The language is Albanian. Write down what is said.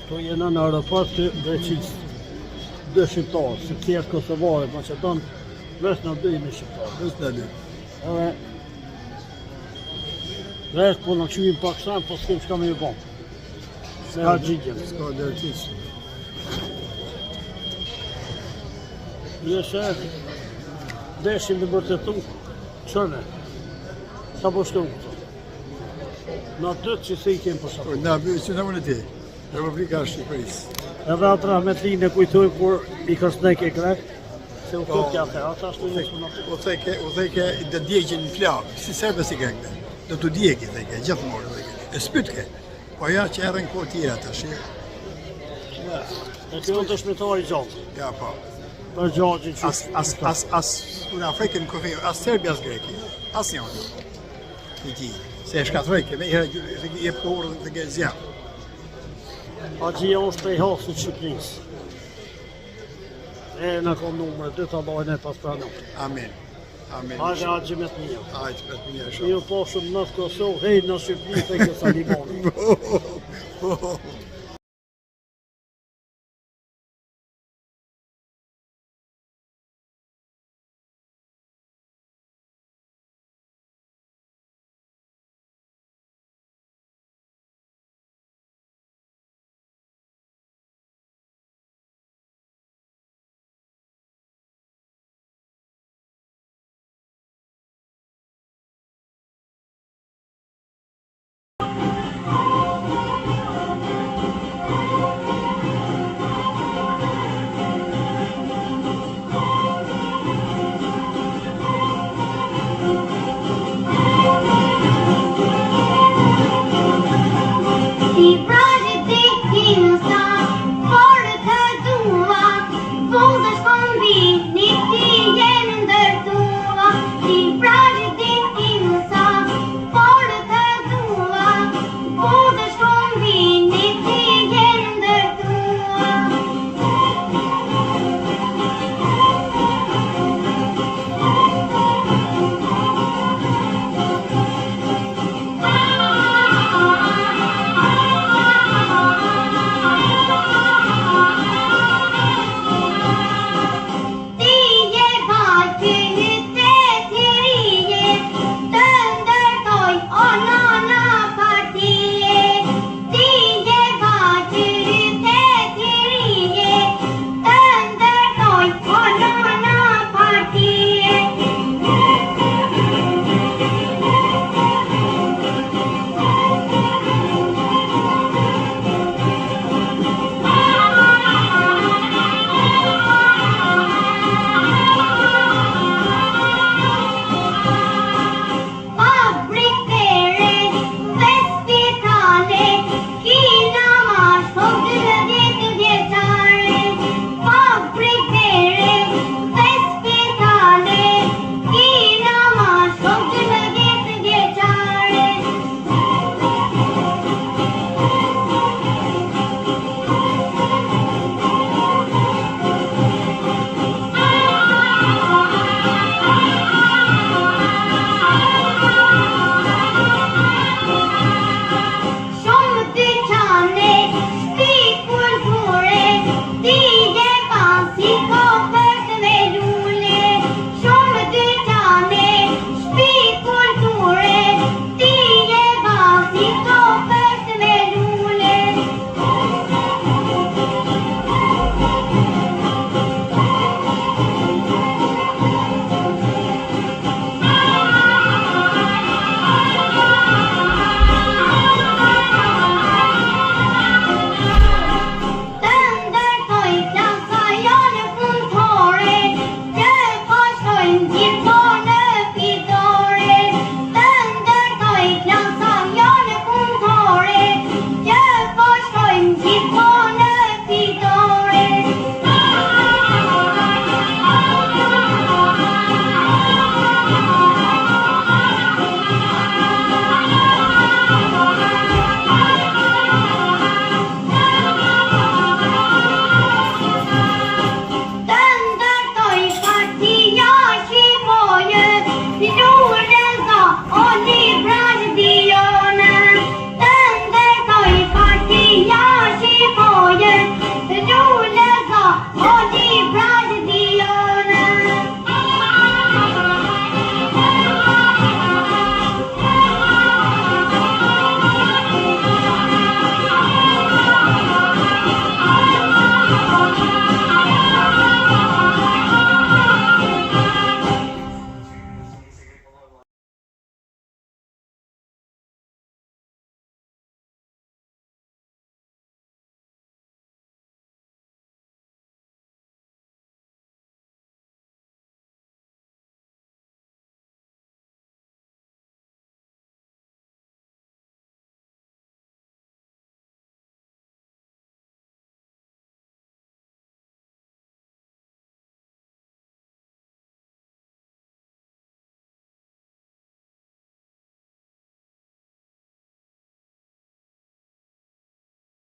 Këto jena në aeroport të Greqisë. 2 shqiptarë, se tjerë Kosovare, Macedon, vesh në 2 jemi shqiptarë. Vesh në 2. Edhe vesh po në këshuim Pakistan, po s'kem çka me ju bon. Se ha gjigjen. S'ka dërtis. Jeshe, deshin të bërtetu, qërne, sa po shtu këto. Në atë që se I kemë për shatë. Në bëjë që në mënë ti, Republika Shqipërisë. Edhe atë Rahmetlinë e kujtoj kur I kërsnek e grek, se u këtë kja the, ata ashtu një shpë në të. U thejke dhe djegjen në flakë, si sebe si kekte. Do të djegi, thejke, gjithmonë thejke. E spytke. Po ja që erën kohë tjera të shi. E kjo të shmetari gjallë. Ja, po. Për gjallë që As në Afrikën këfej, as Serbi, as Greki. As njënë. I ti. Se e shkatrojke, me i herë jep kohërë dhe ke zjarë. Haxhia është prej hasë të Shqipërisë. E në kom numër, 2 të bajnë e pas pranë. Amin. Amin. Hajde haxhi me të mija. Hajde me të mija Ju po shumë në Kosovë, hejnë në Shqipëri, të kësa limoni.